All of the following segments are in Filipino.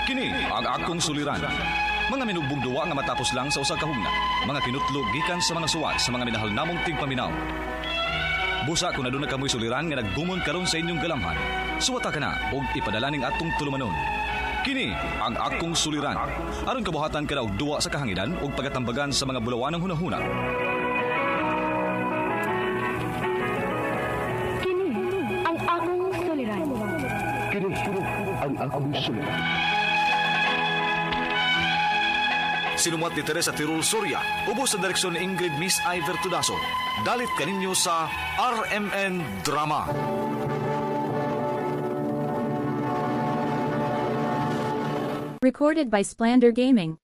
Kini ang akong suliran. Mga minubong duwa nga matapos lang sa usa ka hugna. Mga kinutlog gikan sa mga suwat sa mga minahal namong tigpaminaw. Busa kung naduna kamoy suliran nga naggumon karon sa inyong galamhan. Suwata ka na og ipadala ning atong tulumanon. Kini ang akong suliran. Aron kabuhatan ka na og duwa sa kahanginan ug pagatambagan sa mga bulawan ng hunahuna. Kini ang akong suliran. Kini ang akong suliran. Sinumat ni Teresa Tirul Soria, ubos sa direksyon ni Ingrid Miss Iver Tudaso. Dalit kaninyo sa RMN Drama. Recorded by Splander Gaming.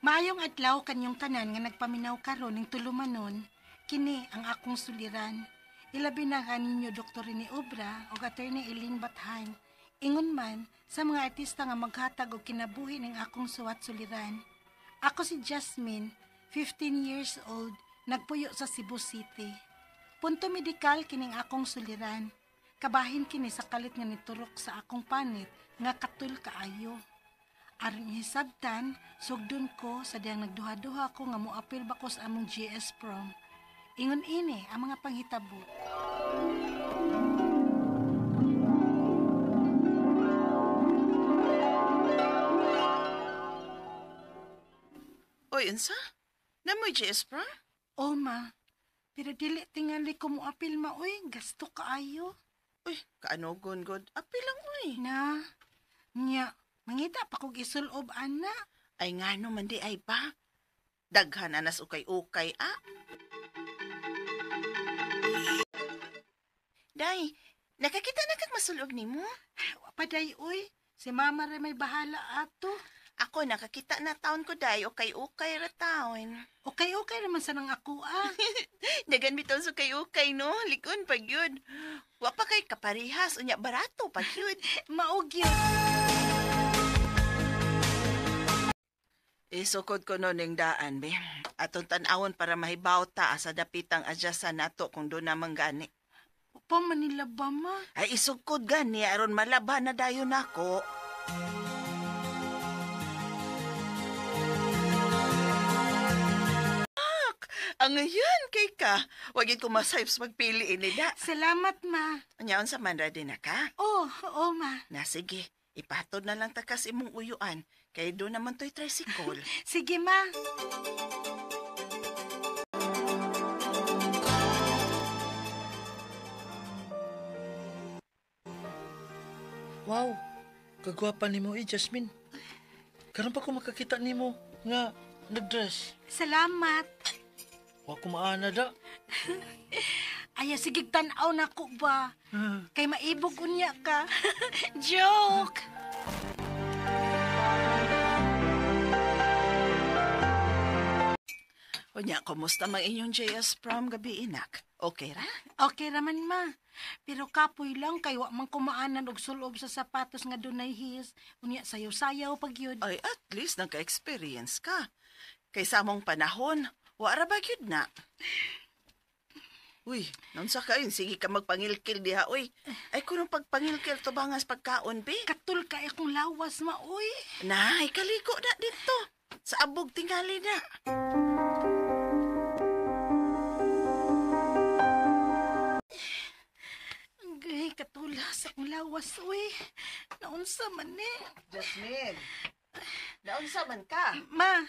Maayong adlaw kanyong tanan nga nagpaminaw karon ning tulumanon, kini ang akong suliran. Ilabi na kaninyo Dr. Rene Obra o Attorney Eileen Bathan. Ingon man sa mga artista nga maghatag og kinabuhi ning akong suwat suliran. Ako si Jasmine, 15 years old, nagpuyo sa Cebu City. Punto medikal kining akong suliran. Kabahin kini sa kalit nga niturok sa akong panit nga katul kaayo. Aron hisabtan, sugdon ko sa diyang nagduha-duha ko nga moapil ba ko sa among GS prom. Ingon ini ang mga panghitabo. Oy, unsa? Namoy GS prom? O ma, pero dili tingali ko moapil ma, uy, gasto kaayo. Uy, kaanogon god. Apil lang, uy. Na, nya, mangita pa kong isulob, ana. Ay nga no, mandi ay pa. Daghan anas ukay-ukay, ah. Day, nakakita na kag masulog ni mo? Paday, uy, si mama rin may bahala ato. Ako, nakakita na taon ko, day. Ukay-ukay ra taon. Okay naman sa nang ako, ah. Dagan bitaw sa ukay-ukay, no? Likon pag yun. Wa pa kay kaparihas, unya barato pag yun. Maog yun. Isukod ko no ning daan, be. Atong tan-awon para mahibaw ta sa dapitang adyasan nato kung doon namang gani. Pa Manila ba, ma? Ay isukod gani, aron malaban na dayon nako. Ang ngayon kay ka, wagin ko masayos magpili ini da. Salamat, ma. Anyaon sa man ready na ka? Oo, ma. Na sige, ipatod na lang takas imong uyuan, kay doon naman to'y tricycle. Sige, ma. Wow, kagwapa ni mo Jasmine. Karon pa ko makakita nimo nga nagdress. Salamat. Wa ko maana da. Aya, sige, tanaw na ko ba? Kay maibog unya ka. Joke! Unya, kumusta mang inyong JS prom gabi, inak? Okay ra? Okay raman, ma. Pero kapoy lang kay wa man kumaanan og sulob sa sapatos nga dunay his. Unya sayaw-sayaw pag yun. Ay, at least nagka-experience ka. Kaysa among panahon, wara ba gyud na? Uy, naunsa ka yun? Sige ka magpangilkil diha, uy. Ay, kung pagpangilkil to bangas pagkaon, be? Katul ka akong lawas, ma, uy. Nay, kaliko na dito. Sa abog tingali na. Gay, katula sa akong lawas, uy. Naunsa man eh. Jasmine, naunsa man ka? Ma,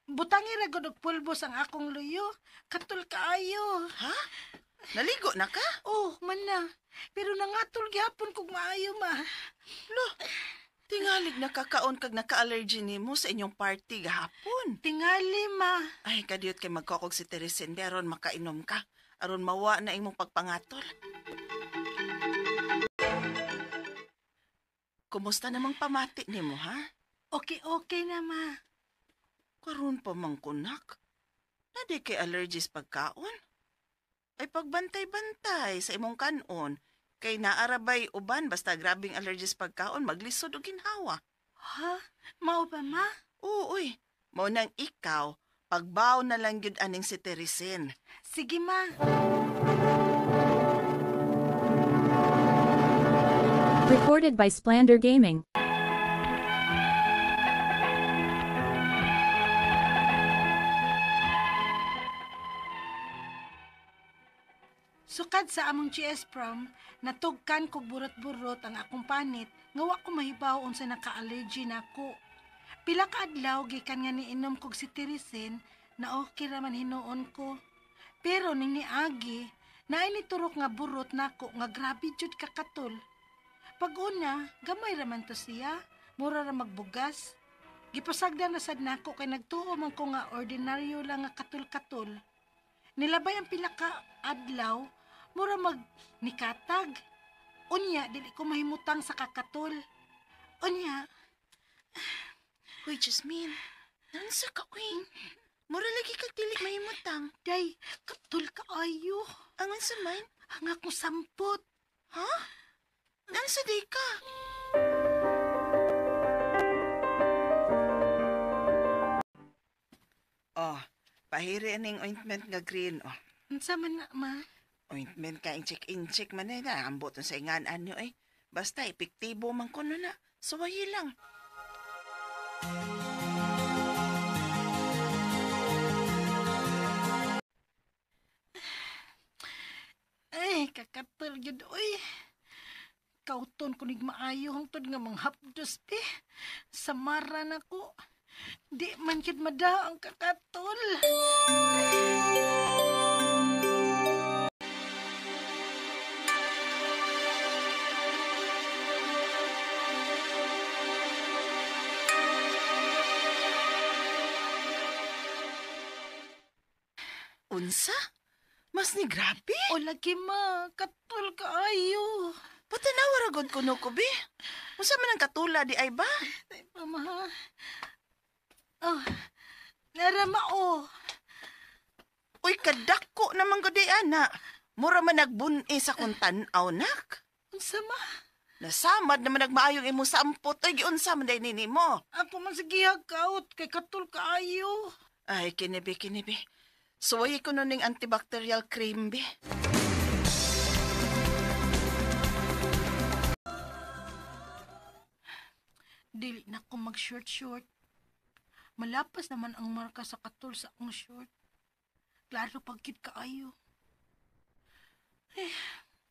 butangi ra gud og pulbos ang akong luyo. Katul kaayo. Ha? Naligo na ka? Oh, man na. Pero nangatul gyapon kog maayo, ma. Lo, tingalig nakakaon kag naka-allergy nimo sa inyong party gahapon. Tingali, ma. Ay, kadiyot kay magkokog si Teresin, aron makainom ka. Aron mawa na imong pagpangatol. Kumusta namang pamati nimo, ha? Okay na, ma. Karon pa mang kunak. Nadi kay allergies pagkaon. Ay pagbantay-bantay sa imong kanon. Kay naarabay uban basta grabing allergies pagkaon maglisod og ginhawa. Ha? Mao ba, ma? Oo, uy. Mao nang ikaw, Pagbaw na lang yun aning si Teresin. Sige, ma. Recorded by Splander Gaming. Sukad sa among GS prom, natugkan kog burot-burot ang akong panit, nga wa ko mahibaw unsa naka-allergy nako. Pila ka adlaw gikan nga niinom kog si Teresin, na okay raman hinuon ko. Pero ning niagi, naay ni turok nga burot nako nga grabe jud kakatol. Pag una, gamay raman to siya, mura ra magbugas. Gipasagdan na sad nako kay nagtuo man ko nga ordinaryo lang nga katul-katul. Nilabay ang pila ka adlaw, mura mag nikatag. Unya, dili ko mahimutang sa kakatol. Unya, Uy, Jasmine, nansa ka, uy. Mura lagi kag dili mahimutang. day, katul ka ayo. Ang sa man? Ang akong sampot. Ha? Nansa di ka? Oh, pahiri aning ointment nga green. Oh, Unsa man na, ma? ointment ka incheck man na. Ambot sa ingan anyo eh. Basta epektibo man kuno na. Suwayi lang. Ay, kakatol yun, uy. Kauton ko nig maayo hangtod nga manghapdos, pe. Samara na ko. Di man yun mada ang kakatol. Unsa? Mas ni grabe? O lagi ma, katol ka ayo. Patanawa ragod kuno ko, be. Unsa man ang katula di ay ba? Ay, pama. Oh, narama o. Uy, kadako naman ko di, ana. Mura man nagbuni sa kung tanaw, nak. Unsa ma? Nasamad naman nagmaayong imong sampot. Ay, giunsa man day nini mo. Ako man sige hagkaot, kay katol ka ayo. Ay, kinibi. Suwayi ko nun ng antibacterial cream, be. Dili na ko mag-short. Malapas naman ang marka sa katol sa akong short. Klaro pagkit kaayo.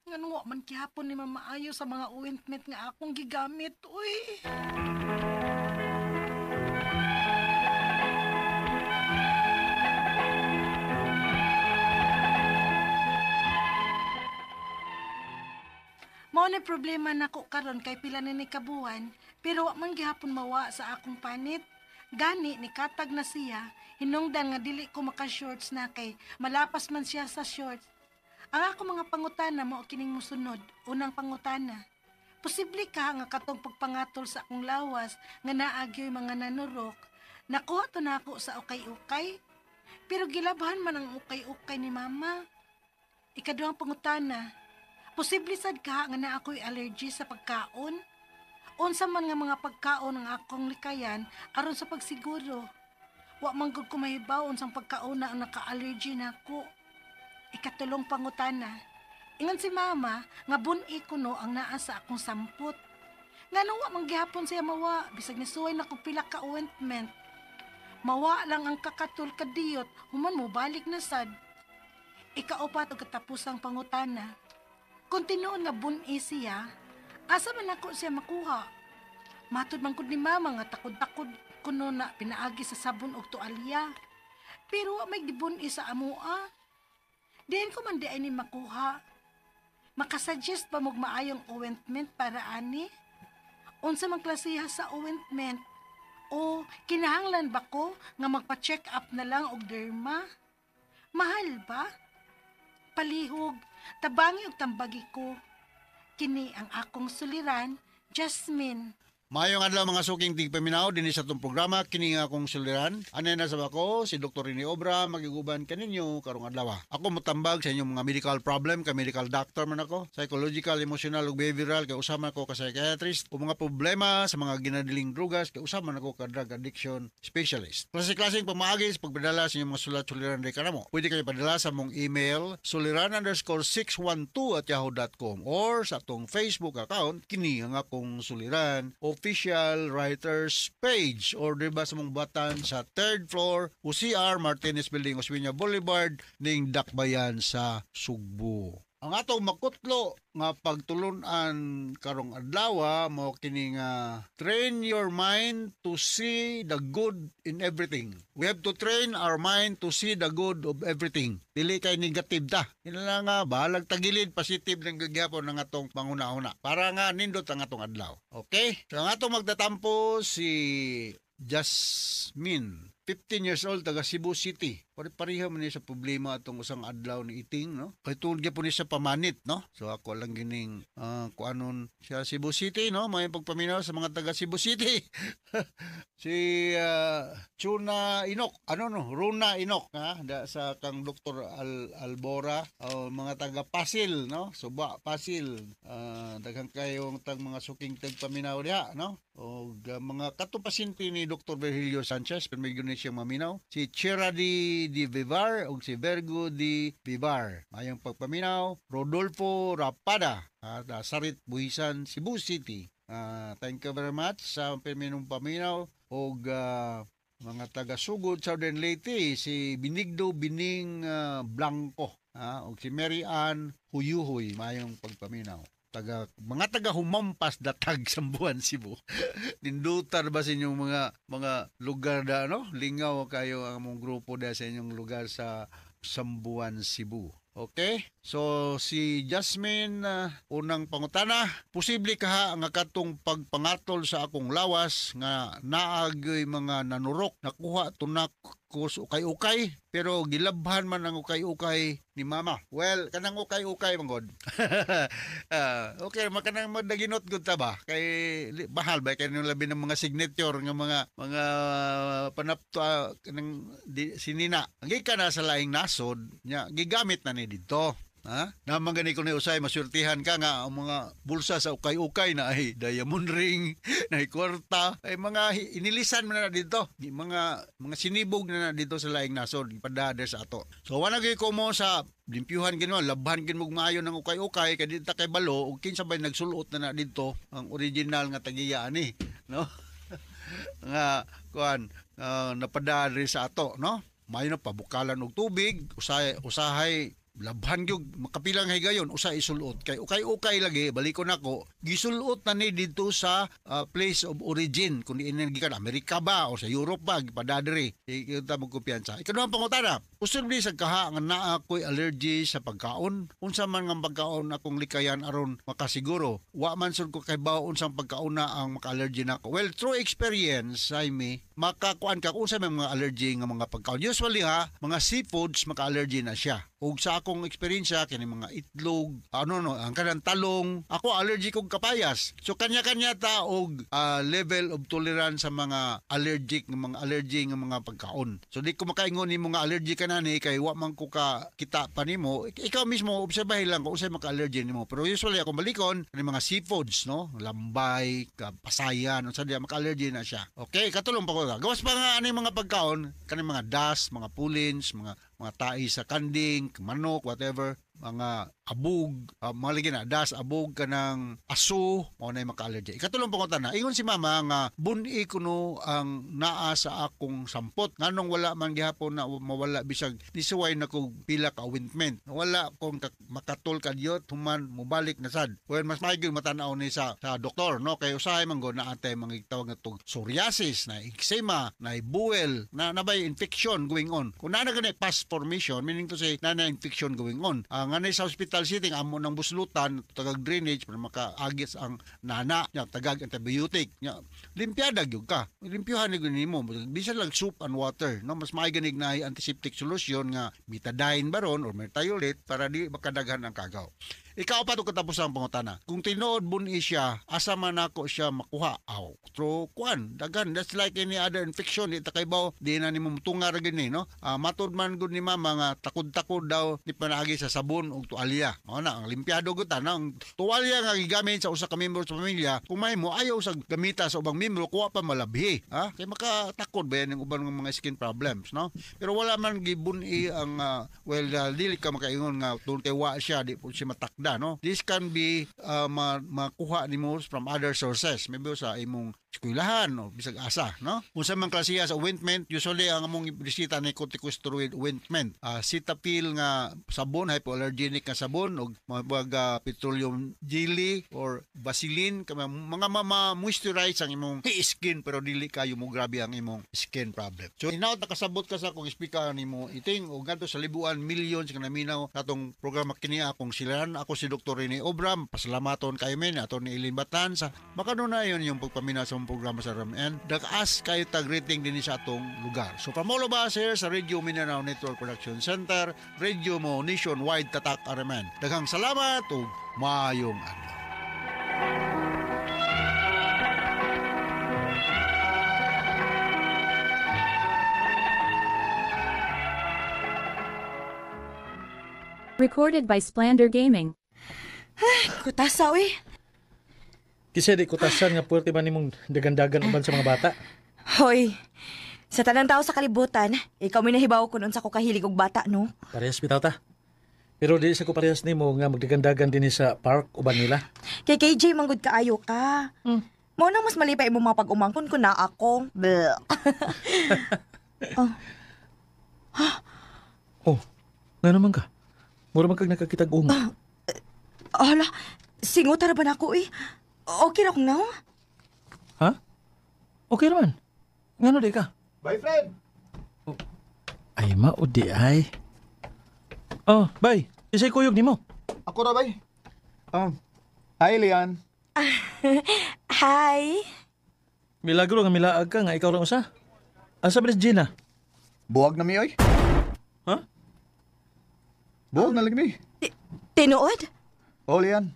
Nga wa man kihapon ni mamaayo sa mga ointment nga akong gigamit, uy. Mao ni problema nako karon kay pila na ni kabuan, pero wa man gihapon mawa sa akong panit. Gani ni katag na siya, hinungdan nga dili ko maka-shorts na kay malapas man siya sa shorts. Ang ako mga pangutana mao kining mosunod. Unang pangutana, posible ka nga katong pagpangatol sa akong lawas nga naagyoy mga nanurok, nakuha to nako sa ukay-ukay? Pero gilabhan man ang ukay-ukay ni mama. Ikaduhang pangutana, posible sad ka nga na ako'y allergy sa pagkaon? Unsa man nga mga pagkaon ang akong likayan aron sa pagsiguro. Wa man gud ko mahibaw unsang pagkaon na ang naka-allergy nako. Ikatulong pangutana, ingon si mama nga bun-i kuno ang naa sa akong sampot. Ngano wa man gihapon siya mawa bisag nisuway na kog pila ka ointment. Mawa lang ang kakatul kadiyot human mo balik na sad. Ikaupat og katapusang pangutana. Kung tinuon nga bun-i siya, asa man ako siya makuha? Matod man gud ni mama nga takod-takod kuno na pinaagi sa sabon og tualya. Pero wa may gibun-i sa amoa. Diyan ko man di ay ni makuha. Makasuggest pa mog maayong ointment para ani? Unsa man klasiha sa ointment? O kinahanglan ba ko nga magpa-check up na lang og derma? Mahal ba? Palihog, tabangi og tambagi ko. Kini ang akong suliran, Jasmine. Mayong adlaw mga suking tigpaminaw dinhi sa tong programa kini nga akong suliran. Anay na sa ako si Dr. Rene Obra magiguban kaninyo karong adlaw. Ako motambag sa inyong mga medical problem, ka medical doctor man ako, psychological, emotional ug behavioral kay usama ko ka psychiatrist o mga problema sa mga ginadiling drugas kay usama nako ka drug addiction specialist. Klase-klaseng pamaagi sa pagpadala sa inyong mga sulat-suliran di kanamo. Pwede kayo padala sa mong email suliran_612@yahoo.com or sa atong Facebook account kini nga akong suliran official writers page or diba sa mong batan sa 3rd floor UCR Martinez Building Osmeña Boulevard ning Dakbayan sa Sugbo. Ang atong makutlo nga pagtulunan karong adlaw mo kini nga train your mind to see the good in everything. We have to train our mind to see the good of everything. Dili kay negative ta. Ina nga balag tagilid positive lang gagyapon ng atong panguna-una para nga nindot ang atong adlaw. Okay? So ang atong magtatampo si Jasmine, 15 years old, taga Cebu City. Pare-pareha man niya sa problema atong usang adlaw ni Iting, no? Kay tungod gyud po niya sa pamanit, no? So ako lang gining kuanon siya Cebu City, no? May pagpaminaw sa mga taga Cebu City. Si Chuna Inok, Runa Inok, ha? Sa kang Dr. Albora, mga taga Pasil, no? Suba Pasil. Daghang kayong tag mga suking tagpaminaw diha, no? O mga katupasinti ni Dr. Virgilio Sanchez, pero may gano'n siyang maminaw. Si Cheradi Di Vivar o si Vergo Di Vivar. Mayang pagpaminaw, Rodolfo Rapada, Sarit Buhisan, Cebu City. Thank you very much sa perminong paminaw. O mga taga-sugod, Southern Leyte, si Binigdo Bining Blanco. O si Mary Ann Huyuhoy, mayang pagpaminaw. Mga taga humampas datag Sambuan Cebu. Nindutar ba sa inyong mga lugar da, no? Lingaw kayo ang mong grupo da sa inyong lugar sa Sambuan Cebu. Okay? So si Jasmine, unang pangutana, posible kaha nga katong pagpangatol sa akong lawas nga naagoy mga nanurok nakuha tunak ko ukay-ukay pero gilabhan man ang ukay-ukay ni mama. Well, kanang ukay-ukay manggod. Okay, makanang madaginot gud ta ba? Kay bahal ba kay labi ng mga signature nga mga panapto kanang sinina. Ang na sa laing nasod nya gigamit na ni dito. Naman gani ko ni usay masurtihan ka nga ang mga bulsa sa ukay-ukay na ay diamond ring, na ay kwarta, ay mga inilisan man na dito. Mga sinibog na dito sa laing nasod, ipadada sa ato. So wala gyud ko mo sa limpyuhan gino, labhan gid mo maayo ng ukay-ukay kay dito kay balo ug kinsa bay nagsulot na dito ang original nga tagiya ani, no? Nga kuan napadari sa ato, no? Mayo na pabukalan og tubig, usahay labhan gyud makapilang higayon usa isulot kay ukay-ukay lagi balikon nako gisulot na ni dito sa place of origin kun inengi ka Amerika ba o sa Europe ba gipadadiri kita mo kumpiyansa. Ikaduhang pangutana, posible sa kaha nga naa ko'y allergy sa pagkaon, unsa man nga pagkaon akong likayan aron makasiguro wa man sud ko kay bawo unsang pagkaon na ang maka-allergy nako. Well, through experience Jaime, makakuan ka unsa may mga allergy nga mga pagkaon. Usually mga seafoods maka-allergy na siya. Ug sa akong eksperyensya kini mga itlog, ang kanang talong, ako allergic kog kapayas. So kanya-kanya ta og level of tolerance sa mga allergy nga mga pagkaon. So di ko makaingon nimo nga allergy ka na ni kay wa man ko ka kita pa nimo. Ikaw mismo obserbahin lang kung unsay maka-allergy nimo. Pero usually ako balikon kani mga seafoods, no? Lambay, pasayan, unsa diya maka-allergy na siya. Okay, katulong pa ko. Gawas pa nga ani mga pagkaon, kani mga dust, mga pullins, mga tae sa kanding, manok, whatever, mga abog, malagi na, das, abog ka ng aso, o na yung maka-allergy. Ikatulong po ko na, ingon si mama nga, buni ko no ang naa sa akong sampot. Nganong wala man gihapon na mawala bisag, nisuway na kong pila ka ointment. Wala kong makatol ka diyot, human, mubalik na sad. Well, mas maigil matanaw ni sa doktor, no? Kaya usahay man go na atay mga tawag na itong psoriasis, na eczema, na buwel, na nabay infection going on. Kung na ganay past formation, meaning to say, na infection going on. Nga sa hospital sitting, amo ng buslutan, tagag drainage, para makaagis ang nana, tagag antibiotic. Limpyada gyud ka. Limpyuhan ni mo. Bisan lang soup and water. No? Mas maiganig na antiseptic solution nga betadine baron or mertiolit para di makadaghan ang kagaw. Ikaw pa to katapos ang pangutana. Kung tinuod buni siya, asa man ako siya makuha. Aw, true kwan. Dagan, that's like any other infection. Di takay baw, di na ni mo tunga ra gini, no? Matod man gud ni mama nga takod-takod daw ni panaagi sa sabon ug tuwalya. O na, ang limpyado gud ta, ang tuwalya nga gigamit sa usa ka miyembro sa pamilya, kung may mo ayaw sa gamita sa ubang miyembro, kuha pa malabhi. Ha? Kay makatakod ba yan yung ubang mga skin problems, no? Pero wala man gibuni ang dili ka makaingon nga tungod kay wa siya di po siya matakda, no? This can be makuha nimo from other sources, maybe sa imong eskwelahan o bisag asa, no? Unsa man klase sa ointment, usually ang among bisita ni corticosteroid ointment, Cetaphil nga sabon, hypoallergenic nga sabon og mga petroleum jelly or Vaseline kay mga moisturize ang imong skin pero dili kayo mo grabe ang imong skin problem. So hinaut nakasabot ka sa kung speaker nimo iting og ngadto sa libuan millions nga naminaw katong programa kini akong silan. Ako si Dr. Rene Obra, pasalamaton kayo men ato ni Eileen Batan sa makanunayon yung pagpaminaw sa programa sa RMN. Dak-as kayo tag rating din sa atong lugar. So from all of us here sa Radio Mindanao Network Production Center, radio mo nationwide tatak RMN. Daghang salamat ug maayong adlaw. Recorded by Splander Gaming. Kutasa, uy. Kasi di kutasan nga puwerte man nimong dagan-dagan uban sa mga bata. Hoy, sa tanang tao sa kalibutan, ikaw may nahibaw kung unsa ko kahilig og bata, no? Parehas bitaw ta. Pero di sa ko parehas nimo nga magdagan-dagan din sa park uban nila. Kay KJ, manggod kaayo ka. Mo nang mas malipay mo mga pag-umangkon ko na ako. Bleh. Nga naman ka. Mura man kag nakakitag Hala, singot ra ba na ako, eh? Okay ra kong now? Ha? Okay naman. Ngano di ka? Bye, friend! Ay, maudi ay. Oh, bay. Isa'y kuyog ni mo. Ako na, bay. Hi, Lian. Hi. Milagro nga milaag ka nga ikaw lang usa. Asa ba Gina? Buwag na mi, oy. Ha? Buwag na lang mi. Tinuod? Oh, Lian.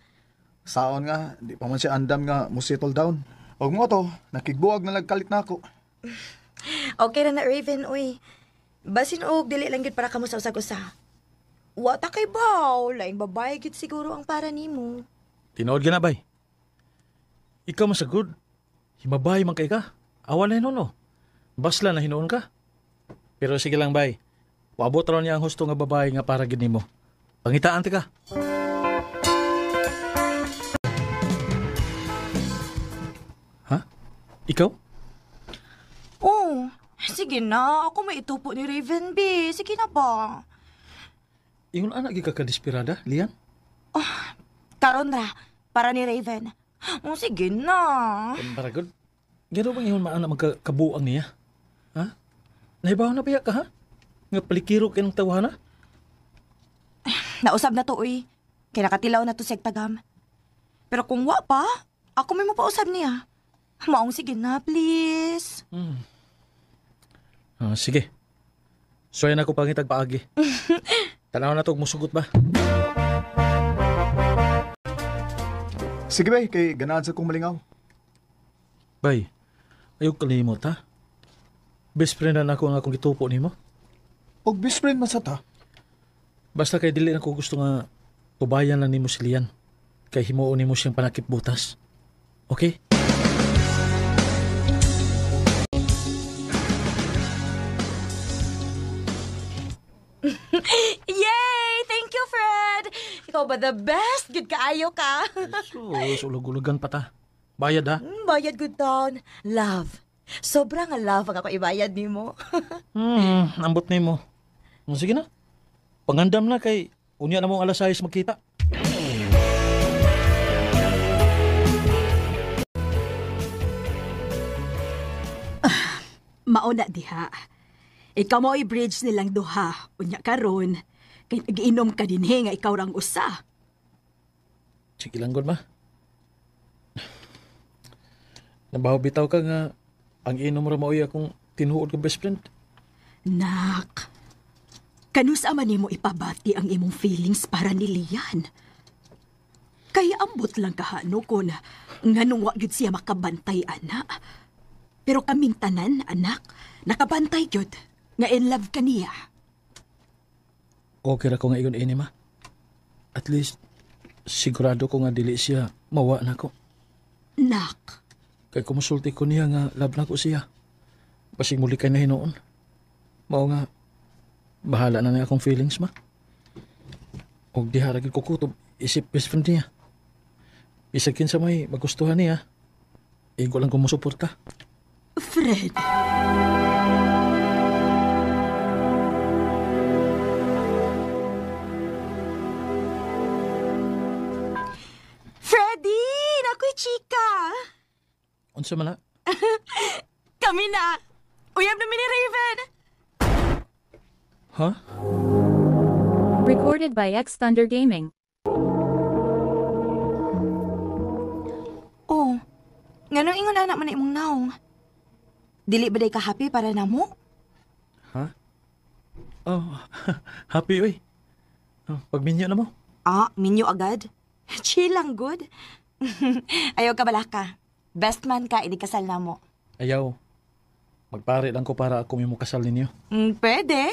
Saon nga, di pa man siya andam nga mo settle down. Og mo to, nakigbuwag na nagkalit na ako. Okay ra na, Raven, uy. Basin og dili lang gid para kamo sa usag-usa. Wa ta kay baw, laing babae gid siguro ang para nimo. Tinood ka na, bay. Ikaw masagod. Himabay man kay ka. Awan na hinuno. Basla na hinuon ka. Pero sige lang, bay. Paabot ron niya ang husto nga babae nga para gid nimo. Pangitaan ti ka. Ha? Ikaw? Oh, sige na. Ako may itupo ni Raven, B. Sige na ba? Ingon anak gi ka kadespirada, Lian? Karon ra, para ni Raven. Oh, sige na. Baragod. Gano bang ingon maana magkabuang niya? Ha? Nahibaw na ba ka, ha? Nga palikiro kayo ng tawhana? Nausab na to, uy. Kaya nakatilaw na to sa Tagam. Pero kung wa pa, ako may mapausab niya. Maong sige na, please. Sige. Suwayan ako pangitag paagi. Tanaw na to, musugot ba? Sige, bay, kay ganahan sa kong malingaw. Bay, ayog kalimot, ha? Best friend na ako ang akong gitupo ni mo. Og best friend man sa ta. Basta kay dili ako gusto nga tubayan lang ni mo si Lian. Kay himuon ni mo siyang panakip butas. Okay? Yay! Thank you, Fred! Ikaw ba the best? Good kaayo ka. So, ulog-ulogan pa ta. Bayad, ha? Bayad good town. Love. Sobrang love ang ako ibayad ni mo. Ambot ni mo. Sige na. Pangandam na kay unya na mong alas 6 magkita. Mauna diha. Ikaw mo i-bridge nilang duha. Unya karon kay nag-inom ka dinhi nga ikaw rang usa. Sige lang gud ma. Nabaw bitaw ka nga ang inom ra maoy akong tinuod kong best friend. Nak, kanusa man nimo ipabati ang imong feelings para ni Lian? Kaya ambot lang kahano ko na nganong wa gyud siya makabantay, ana. Pero kaming tanan, anak, nakabantay gyud nga in love ka niya. Okay ra ko nga iyon ini, ma. At least, sigurado ko nga dili siya mawa na ko. Nak, Kay kumusulti ko niya nga love na ko siya. Basig muli kay na hinoon. Mao nga, bahala na niya akong feelings, ma. Og diha ragid ko kutob, isip best friend niya. Isakin sa may magustuhan niya. Igo lang kumusuporta. Fred. Freddy! Nako'y chika! Unsa man na? Kami na! Uyab namin ni Raven! Ha? Recorded by X Thunder Gaming. Oh, nganong ingon anak man na imong naong? Dili ba day ka happy para namo? Ha? Oh, happy oy. Oh, pagminyo na mo. Ah, minyo agad? Chill lang, good. Ayaw ka balaka. Best man ka, idi kasal na mo. Ayaw. Magpare lang ko para ako mo kasal ninyo. Pwede.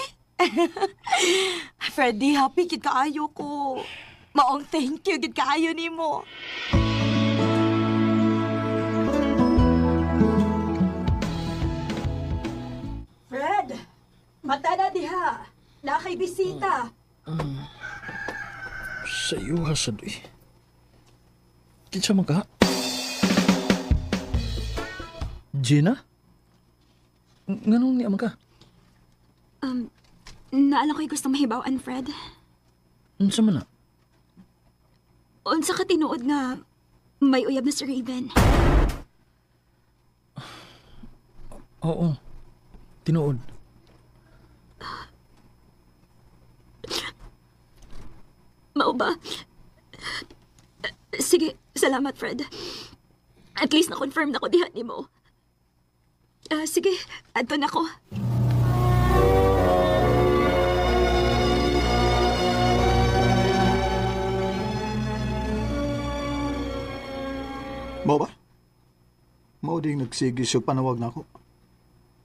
Freddy, happy kid kaayo ko. Maong thank you kid kaayo nimo. Fred! Mata na diha! Nakay bisita! Sa iyo hasad eh. Kinsa man ka? Gina? Nganong niya man ka? Naalang ko'y gusto mahibawaan, Fred. Unsa man na? Unsa ka tinuod nga may uyab na si Raven. Oo. Tinuod. Mao ba? Sige, salamat, Fred. At least na-confirm na ko diha ni mo. Sige, adto na ko. Mao ba? Mao ding nagsigi siya panawag na ako.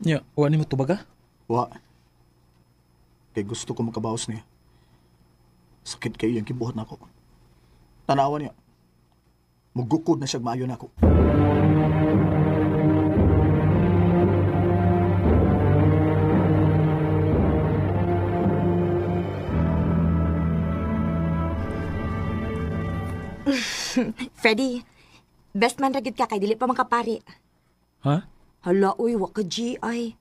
Nya, wa ni mo tubaga? Wa. Kay gusto ko makabawas niya. Sakit kay iyang kibuhat na ako. Tanawan niya. Magukod na siya maayo na ako. Freddy, best man ragid ka kay dili pa makapari. Ha? Hala, uy, wa ka GI.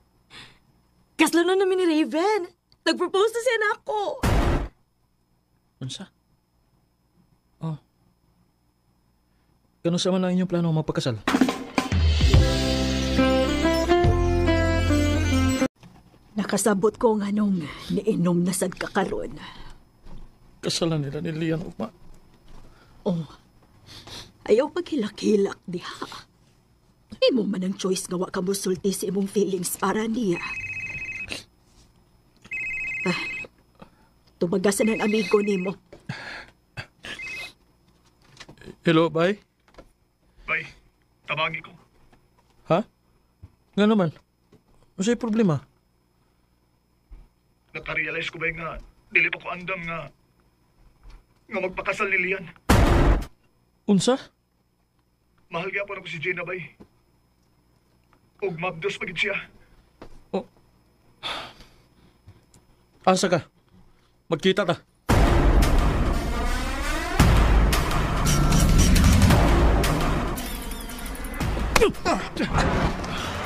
Kaslo na namin ni Raven. Nag-propose na siya na ako. Unsa? Oh. Kano sa man ang inyong plano mapagkasal? Nakasabot ko nga nung niinom na sad ka karon. Kasalan nila ni Lian ugma. Oh, ayaw paghilak-hilak diha. Imo man ang choice nga wa ka musulti sa imong feelings para niya. Tumagasan ang amigo nimo. Hello, bye. Bay, tabagi ko. Ha? Nga naman. Masa'y problema? Nakarealize ko ba nga, dili pa ko andam nga magpakasal ni Lian. Unsa? Mahal kaya pa na ko si Jenna, bay. Og mabdos pagid siya. Oh. Asa ka? Magkita ta.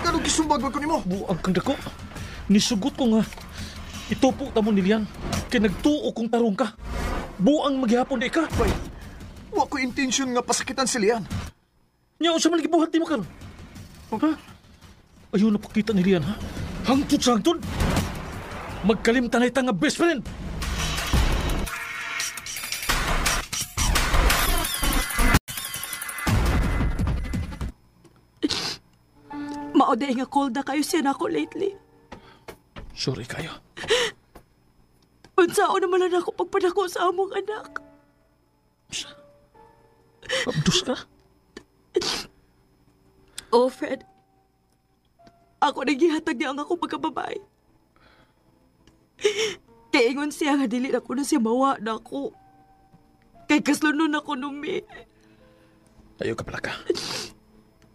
Ganong kisumbag ko ni mo? Buang kang dako. Nisugot ko nga. Itupo ta mo ni Lian. Kaya nagtuo kong tarong ka. Buang maghihapon di ka. Bay, wa ko intensyon nga pasakitan si Lian. Nya, unsa man lagi buhat di mo karon? Ha? Ayaw na pakita ni Lian, ha? Hangtod sa hangtod. Magkalimtan ay nga best friend. Maoday nga cold na kayo siya na ako lately. Sorry kayo. Unsao naman lang ako pagpadako sa among anak. Abdus ka? Oh, Fred. Ako nagihatag niya ang ako pagkababae. Kaya ingon siya nga dili na ko na siya mawa na ako. Kay kaslunon ako numi. Ayaw ka pala ka.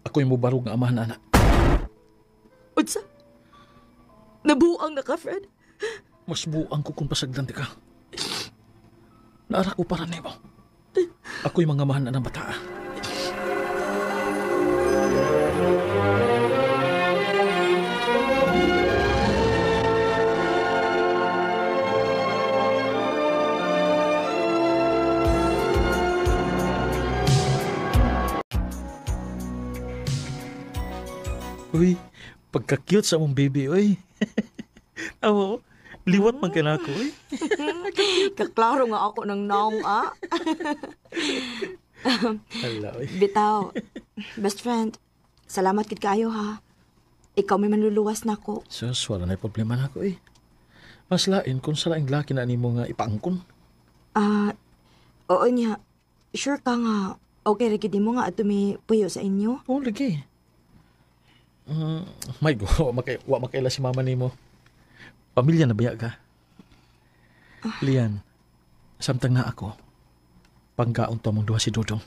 Ako yung mubarog nga amahan, anak. Unsa? Nabuang na ka, Fred? Mas buang ko kung pasagdan ka. Naara ko para nimo. Ako yung mga amahan na ng bata. Uy, pagka-cute sa mong baby, uy. Amo, liwat man ka na ako, uy. Kaklaro nga ako ng naong, Hala, uy. Bitaw, best friend, salamat kit kayo, ha. Ikaw may manluluwas na ako. Sus, wala na problema na ako, uy. Mas lain kung sa laing laki na mo nga ipaangkon. Oo niya. Sure ka nga, okay rin mo nga at may puyo sa inyo? Oo, lagi. My God, wa makaila si mama nimo. Pamilya na baya ka. Lian, samtang na ako, panggaon to mong duha si Dodong.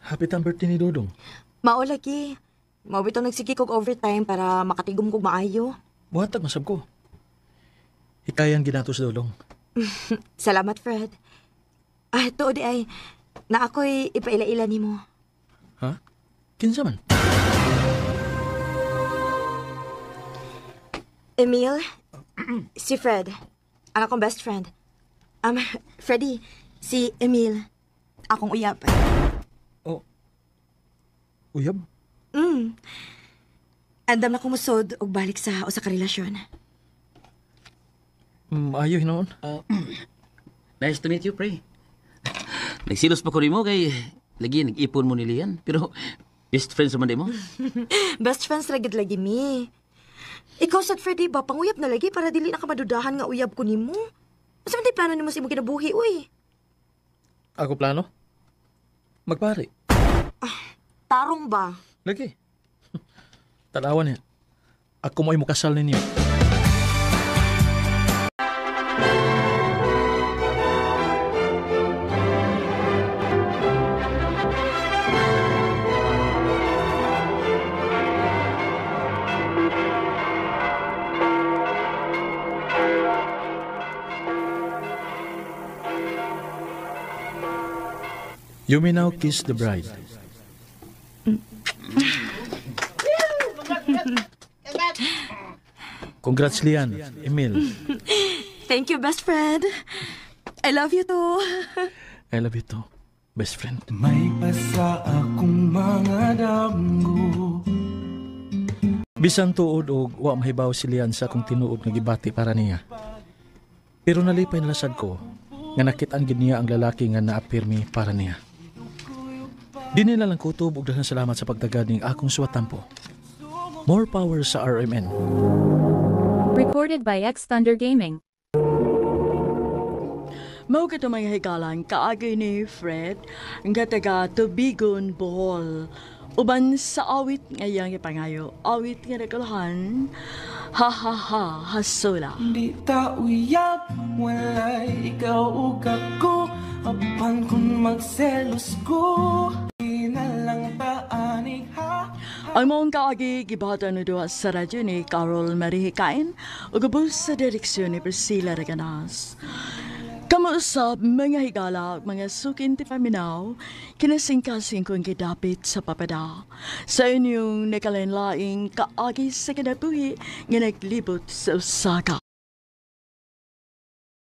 Happy time birthday ni Dodong. Mao lagi. Mao bitaw nagsigi kog overtime para makatigom kog maayo. Buhatag masab ko. Hikayan ginato sa Dodong. Salamat, Fred. Tuo di ay, na ako'y ipaila-ila nimo. Ha? Kinsa man? Emil, si Fred, ang akong best friend. Freddy, si Emil, akong uyab. Oh, uyab? Andam na kumusod og balik sa usa ka relasyon. Ayaw hinoon. Nice to meet you, pre. Nagsilos pa ko rin mo kay lagi nag-ipon mo ni Lian. Pero best friends naman di mo. Best friends lagi mi. Ikaw sad Freddy ba panguyab na lagi para dili na ka madudahan nga uyab ko nimo. Unsa man tay plano nimo sa imong kinabuhi uy? Ako plano? Magpari. Tarong ba? Lagi. Tanawan niya. Ako mo kasal ninyo. You may now kiss the bride. Congrats, Lian. Emil. Thank you, best friend. I love you too. I love you too, best friend. May pasa akong mga damgo. Bisan tuod og wa mahibaw si Lian sa akong tinuod nga gibati para niya. Pero nalipay lasad ko nga nakit-an gid niya ang lalaki nga naapirmi para niya. Di nila lang kutob og daghang salamat sa pagdagad ning akong suwatampo. More power sa RMN. Recorded by X Thunder Gaming. Mao ka mga higalan kaagay ni Fred nga taga Tubigon, Bohol. Uban sa awit ngayang ipangayo, awit nga nagkalahan, ha ha ha, hasula. Di ta uyab, walay ikaw ug ako, apan kung magselos ko, inalang taanig ha. Ang mong kaagi gibatan no duha sa radyo ni Carol Marie Hikain o gabos sa direksyon ni Priscilla Reganas. Kamuusap mga higala mga sukin ti paminaw, kinasingkasing kong gidapit sa papada. Sa inyong nakalenlaing kaagi sa kinabuhi nga naglibot sa usaga.